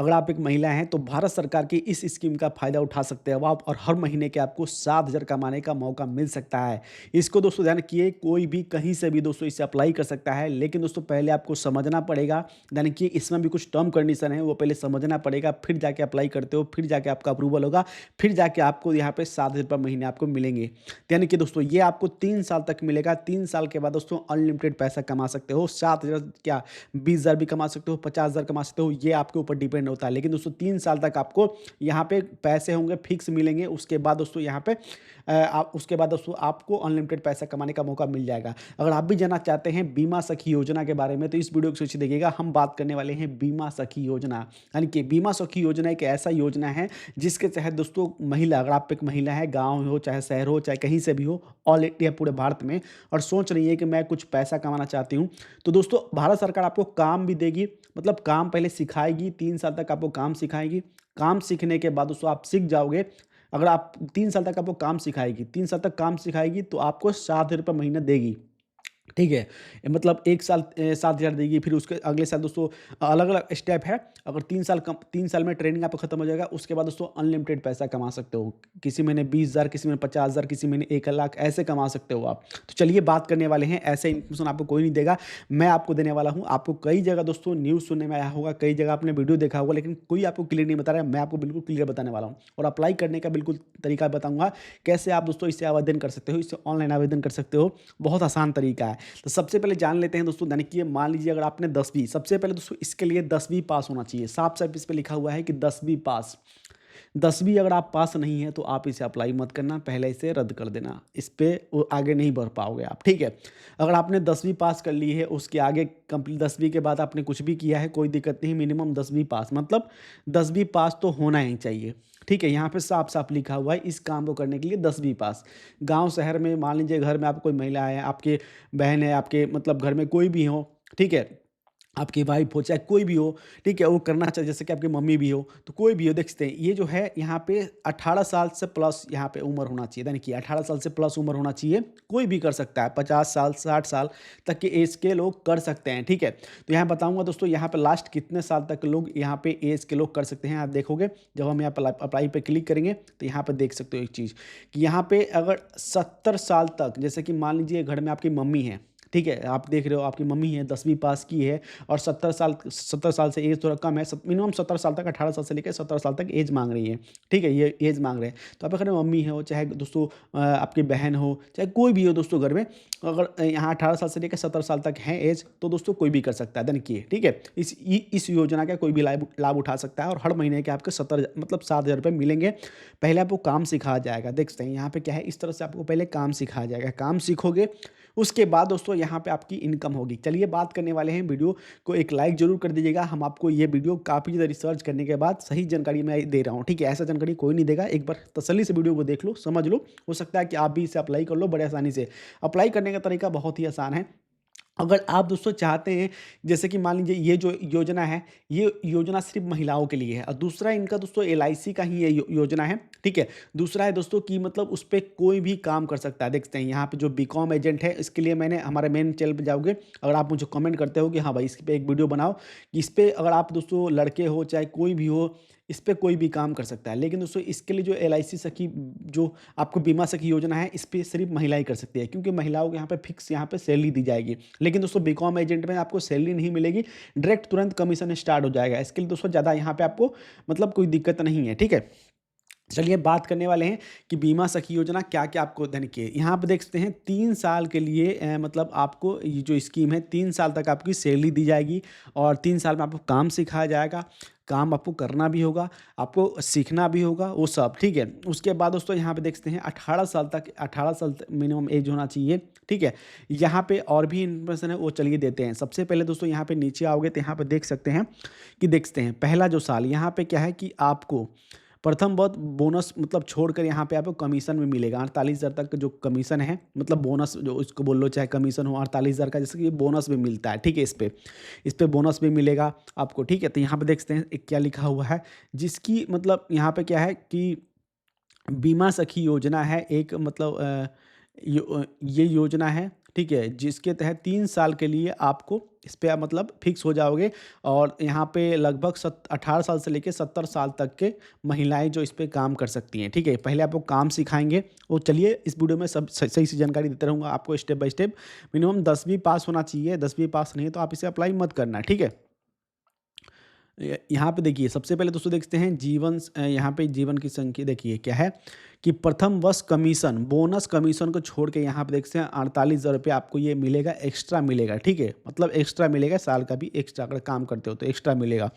अगर आप एक महिला हैं तो भारत सरकार की इस स्कीम का फ़ायदा उठा सकते हो आप और हर महीने के आपको 7,000 कमाने का मौका मिल सकता है। इसको दोस्तों ध्यान रखिए, कोई भी कहीं से भी दोस्तों इसे अप्लाई कर सकता है, लेकिन दोस्तों पहले आपको समझना पड़ेगा, यानी कि इसमें भी कुछ टर्म कंडीशन है, वो पहले समझना पड़ेगा, फिर जाके अप्लाई करते हो, फिर जाके आपका अप्रूवल होगा, फिर जाके आपको यहाँ पे 7,000 रुपये महीने आपको मिलेंगे। यानी कि दोस्तों ये आपको 3 साल तक मिलेगा, 3 साल के बाद दोस्तों अनलिमिटेड पैसा कमा सकते हो, 7,000 क्या 20,000 भी कमा सकते हो, 50,000 कमा सकते हो, ये आपके ऊपर डिपेंड होता है। लेकिन दोस्तों 3 साल तक आपको यहाँ पे पैसे होंगे, फिक्स मिलेंगे, उसके बाद दोस्तों यहाँ पे आप उसके बाद दोस्तों आपको अनलिमिटेड पैसा कमाने का मौका मिल जाएगा। अगर आप भी जानना चाहते हैं बीमा सखी योजना के बारे में तो इस वीडियो को शेष देखिएगा, हम बात करने वाले हैं बीमा सखी योजना। यानी कि बीमा सखी योजना एक ऐसा योजना है जिसके तहत दोस्तों महिला, अगर आप एक महिला है, गाँव हो चाहे शहर हो चाहे कहीं से भी हो, ऑल इंडिया पूरे भारत में, और सोच रही है कि मैं कुछ पैसा कमाना चाहती हूँ, तो दोस्तों भारत सरकार आपको काम भी देगी, मतलब काम पहले सिखाएगी, 3 साल तक आपको काम सिखाएगी। काम सीखने के बाद दोस्तों आप सीख जाओगे, अगर आप 3 साल तक आपको काम सिखाएगी, 3 साल तक काम सिखाएगी तो आपको 7,000 रुपये महीना देगी। ठीक है? मतलब 1 साल 7,000 देगी, फिर उसके अगले साल दोस्तों अलग-अलग स्टेप है। अगर 3 साल में ट्रेनिंग आपका खत्म हो जाएगा, उसके बाद दोस्तों अनलिमिटेड पैसा कमा सकते हो। किसी महीने 20,000, किसी महीने 50,000, किसी महीने 1 लाख, ऐसे कमा सकते हो आप। तो चलिए बात करने वाले हैं, ऐसे इन्फॉर्मेशन आपको कोई नहीं देगा, मैं आपको देने वाला हूँ। आपको कई जगह दोस्तों न्यूज़ सुनने में आया होगा, कई जगह आपने वीडियो देखा होगा, लेकिन कोई आपको क्लियर नहीं बता रहा है, मैं आपको बिल्कुल क्लियर बताने वाला हूँ। और अप्लाई करने का बिल्कुल तरीका बताऊँगा, कैसे आप दोस्तों इसे आवेदन कर सकते हो, इसे ऑनलाइन आवेदन कर सकते हो, बहुत आसान तरीका है। तो सबसे पहले जान लेते हैं दोस्तों, यानी कि मान लीजिए अगर आपने 10वीं, सबसे पहले दोस्तों इसके लिए 10वीं पास होना चाहिए। साफ-साफ इस पे लिखा हुआ है कि 10वीं पास। 10वीं अगर आप पास नहीं है तो आप इसे अप्लाई मत करना, पहले इसे रद्द कर देना। इस पे वो आगे नहीं बढ़ पाओगे आप, ठीक है? अगर आपने 10वीं पास कर ली है, उसके आगे कंप्लीट 10वीं के बाद आपने कुछ भी किया है, कोई दिक्कत नहीं, मिनिमम 10वीं पास, मतलब 10वीं पास तो होना ही चाहिए, ठीक है? यहाँ पे साफ-साफ लिखा हुआ है, इस काम को करने के लिए 10वीं पास। गाँव शहर में मान लीजिए घर में आपको कोई महिला है, आपके बहन है, आपके मतलब घर में कोई भी हो, ठीक है? आपकी वाइफ़ हो, चाहे कोई भी हो, ठीक है? वो करना चाहिए, जैसे कि आपकी मम्मी भी हो, तो कोई भी हो, देख सकते हैं, ये जो है यहाँ पे 18 साल से प्लस यहाँ पे उम्र होना चाहिए, यानी कि 18 साल से प्लस उम्र होना चाहिए, कोई भी कर सकता है, 50 साल, 60 साल तक के एज के लोग कर सकते हैं, ठीक है? तो यहाँ बताऊँगा दोस्तों, यहाँ पे लास्ट कितने साल तक लोग यहाँ पे एज के लोग कर सकते हैं, आप देखोगे, जब हम यहाँ अप्लाई पे क्लिक करेंगे, तो यहाँ पे देख सकते हो एक चीज़, कि यहाँ पे अगर 70 साल तक, जैसे कि मान लीजिए घर में आपकी मम्मी है, ठीक है? आप देख रहे हो आपकी मम्मी है, 10वीं पास की है, और 70 साल से एज थोड़ा कम है, मिनिमम 70 साल तक, 18 साल से लेकर 70 साल तक एज मांग रही है, ठीक है? ये एज मांग रहे हैं। तो आप अगर मम्मी हो, चाहे दोस्तों आपकी बहन हो, चाहे कोई भी हो दोस्तों घर में, अगर यहाँ 18 साल से लेकर 70 साल तक है एज, तो दोस्तों कोई भी कर सकता है, देखिए, ठीक है? इस योजना का कोई भी लाभ लाभ उठा सकता है, और हर महीने के आपके 70 मतलब 7,000 रुपये मिलेंगे। पहले आपको काम सिखाया जाएगा, देख सकते हैं यहाँ पे क्या है, इस तरह से आपको पहले काम सिखाया जाएगा, काम सीखोगे, उसके बाद दोस्तों यहाँ पे आपकी इनकम होगी। चलिए बात करने वाले हैं, वीडियो को एक लाइक ज़रूर कर दीजिएगा। हम आपको ये वीडियो काफ़ी ज़्यादा रिसर्च करने के बाद सही जानकारी मैं दे रहा हूँ, ठीक है? ऐसा जानकारी कोई नहीं देगा, एक बार तसल्ली से वीडियो को देख लो, समझ लो, हो सकता है कि आप भी इसे अप्लाई कर लो बड़े आसानी से। अप्लाई करने का तरीका बहुत ही आसान है। अगर आप दोस्तों चाहते हैं, जैसे कि मान लीजिए ये जो योजना है, ये योजना सिर्फ़ महिलाओं के लिए है, और दूसरा इनका दोस्तों एलआईसी का ही ये योजना है, ठीक है? दूसरा है दोस्तों कि मतलब उस पे कोई भी काम कर सकता है, देख सकते हैं यहाँ पे जो बीकॉम एजेंट है, इसके लिए मैंने हमारे मेन चैनल पे जाओगे, अगर आप मुझे कमेंट करते हो कि हाँ भाई इस पे एक वीडियो बनाओ, इस पे अगर आप दोस्तों लड़के हो चाहे कोई भी हो, इस पे कोई भी काम कर सकता है। लेकिन दोस्तों इसके लिए जो एलआईसी सखी, जो आपको बीमा सखी योजना है, इस पे सिर्फ़ महिलाएँ कर सकती है, क्योंकि महिलाओं को यहाँ पे फिक्स यहाँ पे सैलरी दी जाएगी। लेकिन दोस्तों बीकॉम एजेंट में आपको सैलरी नहीं मिलेगी, डायरेक्ट तुरंत कमीशन स्टार्ट हो जाएगा। इसके लिए दोस्तों ज़्यादा यहाँ पे आपको मतलब कोई दिक्कत नहीं है, ठीक है? चलिए बात करने वाले हैं कि बीमा सखी योजना क्या-क्या आपको देन की है। यहाँ पे देख सकते हैं 3 साल के लिए मतलब आपको ये जो स्कीम है, 3 साल तक आपकी सैलरी दी जाएगी, और 3 साल में आपको काम सिखाया जाएगा। काम आपको करना भी होगा, आपको सीखना भी होगा, वो सब, ठीक है? उसके बाद दोस्तों यहाँ पे देख सकते हैं 18 साल तक मिनिमम एज होना चाहिए, ठीक है? यहाँ पे और भी इन्फॉर्मेशन है, वो चलिए देते हैं। सबसे पहले दोस्तों यहाँ पे नीचे आओगे तो यहाँ पे देख सकते हैं कि देख सकते हैं पहला जो साल, यहाँ पे क्या है कि आपको प्रथम बहुत बोनस मतलब छोड़कर यहाँ पे आपको कमीशन भी मिलेगा, 48,000 तक जो कमीशन है, मतलब बोनस जो इसको बोल लो, चाहे कमीशन हो 48,000 का, जैसे कि बोनस भी मिलता है, ठीक है? इस पे बोनस भी मिलेगा आपको, ठीक है? तो यहाँ पे देख सकते हैं एक क्या लिखा हुआ है, जिसकी मतलब यहाँ पे क्या है कि बीमा सखी योजना है एक, मतलब ये योजना है, ठीक है? जिसके तहत 3 साल के लिए आपको इस पे आप मतलब फिक्स हो जाओगे। और यहाँ पे लगभग 18 साल से लेके 70 साल तक के महिलाएँ जो इस पे काम कर सकती हैं, ठीक है? पहले आपको काम सिखाएँगे। और चलिए इस वीडियो में सब सही से जानकारी देते रहूँगा आपको स्टेप बाय स्टेप। मिनिमम 10वीं पास होना चाहिए, 10वीं पास नहीं है तो आप इसे अप्लाई मत करना, ठीक है? यहाँ पे देखिए सबसे पहले दोस्तों देखते हैं यहाँ पे जीवन की संख्या देखिए क्या है कि प्रथम वर्ष कमीशन बोनस कमीशन को छोड़ के यहाँ पे देखते हैं 48,000 रुपये आपको ये मिलेगा, एक्स्ट्रा मिलेगा, ठीक है? मतलब एक्स्ट्रा मिलेगा, साल का भी एक्स्ट्रा अगर काम करते हो तो एक्स्ट्रा मिलेगा,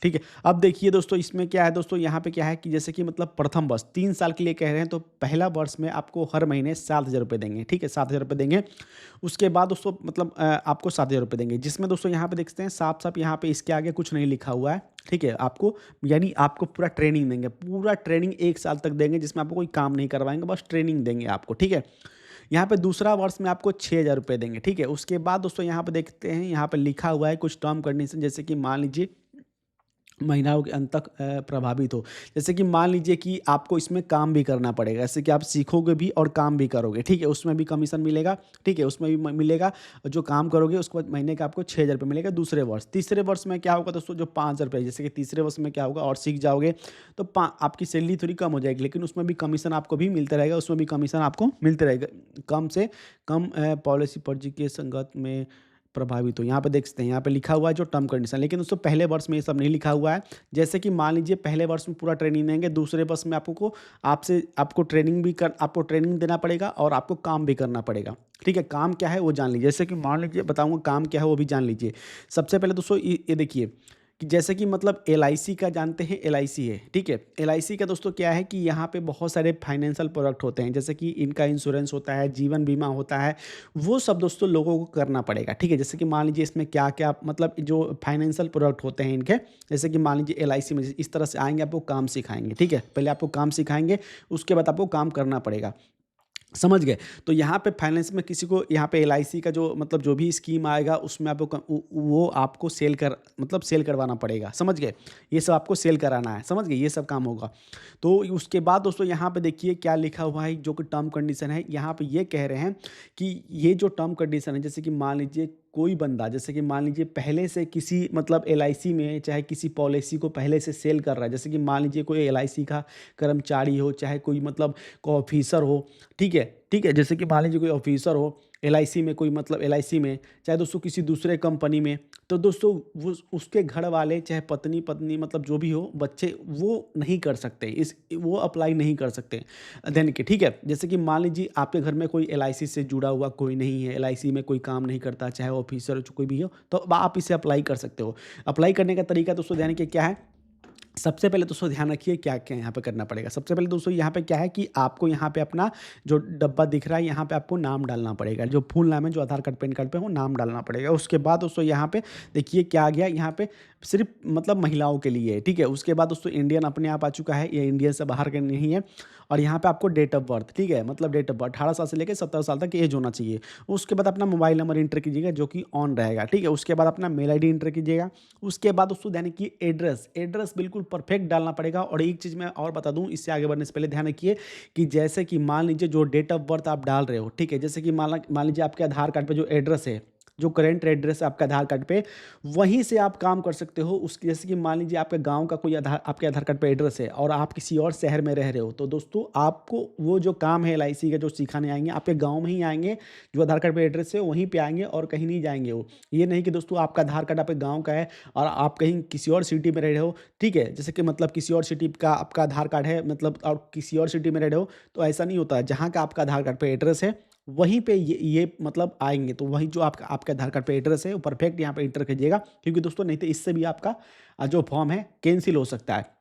ठीक है? अब देखिए दोस्तों इसमें क्या है दोस्तों, यहाँ पे क्या है कि जैसे कि मतलब प्रथम वर्ष 3 साल के लिए कह रहे हैं तो पहला वर्ष में आपको हर महीने 7,000 रुपये देंगे, ठीक है? 7,000 रुपये देंगे। उसके बाद दोस्तों मतलब आपको 7,000 रुपये देंगे, जिसमें दोस्तों यहाँ पे देखते हैं साफ साफ यहाँ पे इसके आगे कुछ नहीं लिखा हुआ है, ठीक है? आपको यानी आपको पूरा ट्रेनिंग देंगे, पूरा ट्रेनिंग 1 साल तक देंगे, जिसमें आपको कोई काम नहीं करवाएंगे, बस ट्रेनिंग देंगे आपको, ठीक है? यहाँ पे दूसरा वर्ष में आपको 6,000 रुपये देंगे, ठीक है? उसके बाद दोस्तों यहाँ पे देखते हैं, यहाँ पे लिखा हुआ है कुछ टर्म कंडीशन, जैसे कि मान लीजिए महिलाओं के अंत तक प्रभावित हो। जैसे कि मान लीजिए कि आपको इसमें काम भी करना पड़ेगा, जैसे कि आप सीखोगे भी और काम भी करोगे, ठीक है? उसमें भी कमीशन मिलेगा, ठीक है? उसमें भी मिलेगा। जो काम करोगे उसके बाद महीने का आपको 6,000 रुपये मिलेगा दूसरे वर्ष। तीसरे वर्ष में क्या होगा दोस्तों, जो 5,000 रुपये, जैसे कि तीसरे वर्ष में क्या होगा और सीख जाओगे तो आपकी सैलरी थोड़ी कम हो जाएगी, लेकिन उसमें भी कमीशन आपको भी मिलता रहेगा, उसमें भी कमीशन आपको मिलते रहेगा। कम से कम पॉलिसी फर्जी के संगत में प्रभावित हो, यहाँ पे देख सकते हैं, यहाँ पे लिखा हुआ है जो टर्म कंडीशन, लेकिन दोस्तों पहले वर्ष में ये सब नहीं लिखा हुआ है। जैसे कि मान लीजिए पहले वर्ष में पूरा ट्रेनिंग देंगे, दूसरे वर्ष में आपको ट्रेनिंग देना पड़ेगा और आपको काम भी करना पड़ेगा, ठीक है? काम क्या है वो जान लीजिए, जैसे कि मान लीजिए बताऊंगा काम क्या है वो भी जान लीजिए। सबसे पहले दोस्तों ये देखिए कि जैसे कि मतलब एलआईसी का जानते हैं, एलआईसी है, ठीक है? एलआईसी का दोस्तों क्या है कि यहाँ पे बहुत सारे फाइनेंशियल प्रोडक्ट होते हैं, जैसे कि इनका इंश्योरेंस होता है, जीवन बीमा होता है, वो सब दोस्तों लोगों को करना पड़ेगा, ठीक है? जैसे कि मान लीजिए इसमें क्या क्या मतलब जो फाइनेंशियल प्रोडक्ट होते हैं इनके, जैसे कि मान लीजिए एलआईसी में इस तरह से आएंगे, आपको काम सिखाएंगे, ठीक है? पहले आपको काम सिखाएंगे, उसके बाद आपको काम करना पड़ेगा, समझ गए? तो यहाँ पे फाइनेंस में किसी को यहाँ पे एलआईसी का जो मतलब जो भी स्कीम आएगा उसमें आपको वो आपको सेल करवाना पड़ेगा, समझ गए? ये सब आपको सेल कराना है, समझ गए? ये सब काम होगा। तो उसके बाद दोस्तों यहाँ पे देखिए क्या लिखा हुआ है, जो कि टर्म कंडीशन है, यहाँ पे ये कह रहे हैं कि ये जो टर्म कंडीशन है, जैसे कि मान लीजिए कोई बंदा, जैसे कि मान लीजिए पहले से किसी मतलब एलआईसी में चाहे किसी पॉलिसी को पहले से सेल कर रहा है, जैसे कि मान लीजिए कोई एलआईसी का कर्मचारी हो, चाहे कोई मतलब को ऑफिसर हो, ठीक है? ठीक है, जैसे कि मान लीजिए कोई ऑफिसर हो एलआईसी में, कोई मतलब एलआईसी में, चाहे दोस्तों किसी दूसरे कंपनी में, तो दोस्तों वो उसके घर वाले चाहे पत्नी पत्नी मतलब जो भी हो बच्चे, वो नहीं कर सकते, इस वो अप्लाई नहीं कर सकते देन के, ठीक है? जैसे कि मान लीजिए आपके घर में कोई एलआईसी से जुड़ा हुआ कोई नहीं है, एलआईसी में कोई काम नहीं करता, चाहे ऑफिसर कोई भी हो, तो आप इसे अप्लाई कर सकते हो। अप्लाई करने का तरीका दोस्तों ध्यान के क्या है, सबसे पहले दोस्तों ध्यान रखिए क्या-क्या यहाँ पे करना पड़ेगा। सबसे पहले दोस्तों यहाँ पे क्या है कि आपको यहाँ पे अपना जो डब्बा दिख रहा है, यहाँ पे आपको नाम डालना पड़ेगा। जो फुल नाम है, जो आधार कार्ड, पैन कार्ड पे हो, नाम डालना पड़ेगा। उसके बाद दोस्तों यहाँ पे देखिए क्या आ गया, यहाँ पे सिर्फ़ मतलब महिलाओं के लिए है, ठीक है? उसके बाद दोस्तों इंडियन अपने आप आ चुका है, ये इंडिया से बाहर का नहीं है। और यहाँ पे आपको डेट ऑफ़ बर्थ, ठीक है? मतलब डेट ऑफ़ बर्थ 18 साल से लेके 17 साल तक ऐज होना चाहिए। उसके बाद अपना मोबाइल नंबर एंटर कीजिएगा जो कि ऑन रहेगा, ठीक है? उसके बाद अपना मेल आईडी एंटर कीजिएगा। उसके बाद दोस्तों ध्यान रखिए एड्रेस बिल्कुल परफेक्ट डालना पड़ेगा। और एक चीज़ मैं और बता दूँ इससे आगे बढ़ने से पहले ध्यान रखिए कि जैसे कि मान लीजिए जो डेट ऑफ़ बर्थ आप डाल रहे हो, ठीक है? जैसे कि मान लीजिए आपके आधार कार्ड पे जो एड्रेस है, जो करंट एड्रेस है आपका आधार कार्ड पे, वहीं से आप काम कर सकते हो। उसकी जैसे कि मान लीजिए आपके गाँव का कोई आपके आधार कार्ड पे एड्रेस है और आप किसी और शहर में रह रहे हो, तो दोस्तों आपको वो जो काम है एलआईसी का जो सिखाने आएँगे, आपके गाँव में ही आएँगे, जो आधार कार्ड पे एड्रेस है वहीं पे आएँगे और कहीं नहीं जाएँगे वो। ये नहीं कि दोस्तों आपका आधार कार्ड आपके गाँव का है और आप कहीं किसी और सिटी में रह रहे हो, ठीक है? जैसे कि मतलब किसी और सिटी का आपका आधार कार्ड है मतलब और किसी और सिटी में रह रहे हो, तो ऐसा नहीं होता है। जहाँ का आपका आधार कार्ड पे एड्रेस है, वहीं पे ये मतलब आएँगे, तो वही जो आपका आपके आधार कार्ड पे एड्रेस है, वो परफेक्ट यहाँ पे एंटर कीजिएगा, क्योंकि दोस्तों नहीं तो इससे भी आपका जो फॉर्म है कैंसल हो सकता है।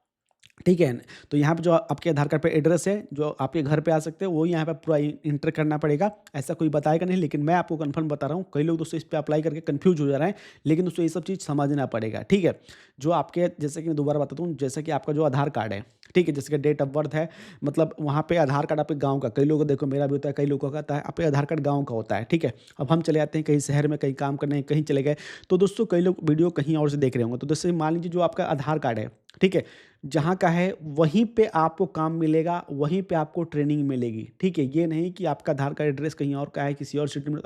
ठीक है? तो यहाँ पे जो आपके आधार कार्ड पे एड्रेस है, जो आपके घर पे आ सकते हो, वो यहाँ पे पूरा एंटर करना पड़ेगा। ऐसा कोई बताएगा नहीं, लेकिन मैं आपको कन्फर्म बता रहा हूँ। कई लोग दोस्तों इस पे अप्लाई करके कन्फ्यूज़ हो जा रहे हैं, लेकिन दोस्तों ये सब चीज़ समझना पड़ेगा, ठीक है? जो आपके जैसे कि मैं दोबारा बताता हूँ, जैसे कि आपका जो आधार कार्ड है, ठीक है? जैसे कि डेट ऑफ़ बर्थ है, मतलब वहाँ पे आधार कार्ड आपके गाँव का, कई लोगों का देखो मेरा भी होता है, कई लोगों का होता है, आपके आधार कार्ड गाँव का होता है, ठीक है? अब हम चले जाते हैं कहीं शहर में, कहीं काम करने, कहीं चले गए, तो दोस्तों कई लोग वीडियो कहीं और से देख रहे होंगे। तो जैसे मान लीजिए जो आपका आधार कार्ड है, ठीक है? जहाँ का है वहीं पे आपको काम मिलेगा, वहीं पे आपको ट्रेनिंग मिलेगी, ठीक है? ये नहीं कि आपका आधार कार्ड एड्रेस कहीं और का है, किसी और सिटी में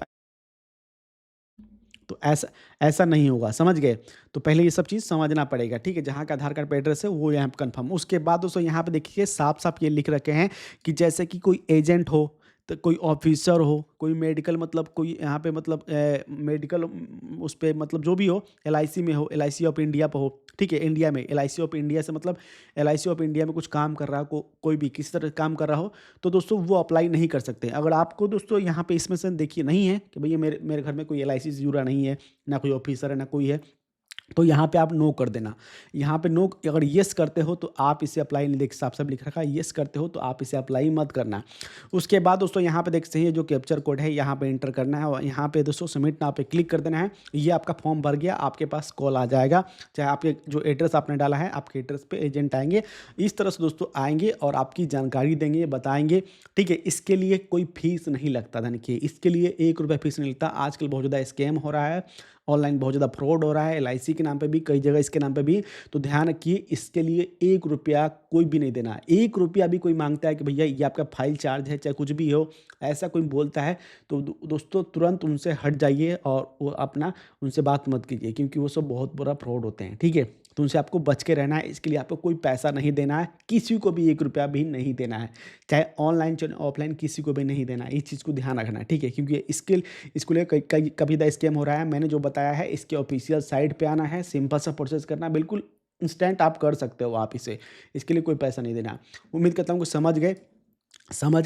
तो ऐसा ऐसा नहीं होगा, समझ गए? तो पहले ये सब चीज़ समझना पड़ेगा, ठीक है? जहाँ का आधार कार्ड पे एड्रेस है वो यहाँ पे कन्फर्म। उसके बाद दोस्तों यहाँ पे देखिए साफ-साफ ये लिख रखे हैं कि जैसे कि कोई एजेंट हो, तो कोई ऑफ़िसर हो, कोई मेडिकल मतलब कोई यहाँ पे मतलब मेडिकल उस पे मतलब जो भी हो, एलआईसी में हो, एलआईसी ऑफ इंडिया पे हो, ठीक है? इंडिया में एलआईसी ऑफ इंडिया से मतलब एलआईसी ऑफ इंडिया में कुछ काम कर रहा हो, कोई भी किसी तरह काम कर रहा हो, तो दोस्तों वो अप्लाई नहीं कर सकते। अगर आपको दोस्तों यहाँ पे इसमें से देखिए नहीं है कि भैया मेरे मेरे घर में कोई एलआईसी से जुड़ा नहीं है, ना कोई ऑफ़िसर है, ना कोई है, तो यहाँ पे आप नो कर देना। यहाँ पे नो अगर येस करते हो तो आप इसे अप्लाई नहीं देख साफ-साफ लिख रखा है, येस करते हो तो आप इसे अप्लाई मत करना। उसके बाद दोस्तों यहाँ पे देख सकते हैं जो कैप्चर कोड है यहाँ पे एंटर करना है और यहाँ पे दोस्तों सबमिट नाउ पे क्लिक कर देना है। ये आपका फॉर्म भर गया, आपके पास कॉल आ जाएगा। चाहे आपके जो एड्रेस आपने डाला है, आपके एड्रेस पे एजेंट आएँगे। इस तरह से दोस्तों आएँगे और आपकी जानकारी देंगे, बताएँगे, ठीक है? इसके लिए कोई फ़ीस नहीं लगता देखिए, इसके लिए ₹1 फ़ीस नहीं लगता। आजकल बहुत ज़्यादा स्कैम हो रहा है। ऑनलाइन बहुत ज़्यादा फ्रॉड हो रहा है, एलआईसी के नाम पे भी, कई जगह इसके नाम पे भी। तो ध्यान रखिए इसके लिए ₹1 कोई भी नहीं देना है। ₹1 भी कोई माँगता है कि भैया ये आपका फाइल चार्ज है, चाहे कुछ भी हो, ऐसा कोई बोलता है तो दोस्तों तुरंत उनसे हट जाइए और वो अपना उनसे बात मत कीजिए क्योंकि वो सब बहुत बड़ा फ्रॉड होते हैं, ठीक है? तो उनसे आपको बच के रहना है, इसके लिए आपको कोई पैसा नहीं देना है, किसी को भी ₹1 भी नहीं देना है। चाहे ऑनलाइन चाहे ऑफलाइन किसी को भी नहीं देना है, इस चीज़ को ध्यान रखना है, ठीक है? क्योंकि इसको लेकर कई कई कभी दा स्कैम हो रहा है। मैंने जो बताया है इसके ऑफ़िशियल साइट पे आना है, सिंपल सा प्रोसेस करना है, बिल्कुल इंस्टेंट आप कर सकते हो आप इसे। इसके लिए कोई पैसा नहीं देना। उम्मीद करता हूँ कि समझ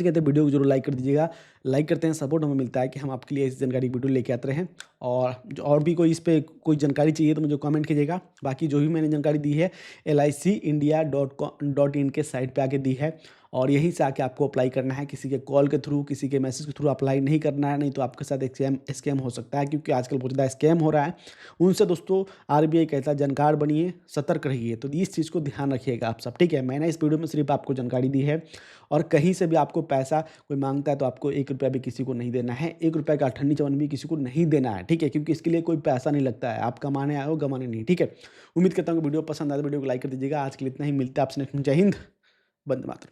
गए तो वीडियो को ज़रूर लाइक कर दीजिएगा। लाइक करते हैं, सपोर्ट हमें मिलता है कि हम आपके लिए इस जानकारी की वीडियो लेके आते रहें और भी कोई इस पे कोई जानकारी चाहिए तो मुझे कमेंट कीजिएगा। बाकी जो भी मैंने जानकारी दी है LICindia.com.in के साइट पे आके दी है और यहीं से आके आपको अप्लाई करना है। किसी के कॉल के थ्रू, किसी के मैसेज के थ्रू अप्लाई नहीं करना है, नहीं तो आपके साथ एक स्कैम हो सकता है क्योंकि आजकल बहुत ज़्यादा स्कैम हो रहा है। उनसे दोस्तों आरबीआई कहता है जानकार बनिए, सतर्क रहिए। तो इस चीज़ को ध्यान रखिएगा आप सब, ठीक है? मैंने इस वीडियो में सिर्फ़ आपको जानकारी दी है और कहीं से भी आपको पैसा कोई माँगता है तो आपको ₹1 भी किसी को नहीं देना है। ₹1 का अठन्नी-चवन्नी भी किसी को नहीं देना है, ठीक है? क्योंकि इसके लिए कोई पैसा नहीं लगता है। आप कमाने आए हो, गँवाने नहीं, ठीक है? उम्मीद करता हूँ कि वीडियो पसंद आए तो वीडियो को लाइक कर दीजिएगा। आज के लिए इतना ही, मिलते हैं आपसे नेक्स्ट में। जय हिंद, वंदे मातरम।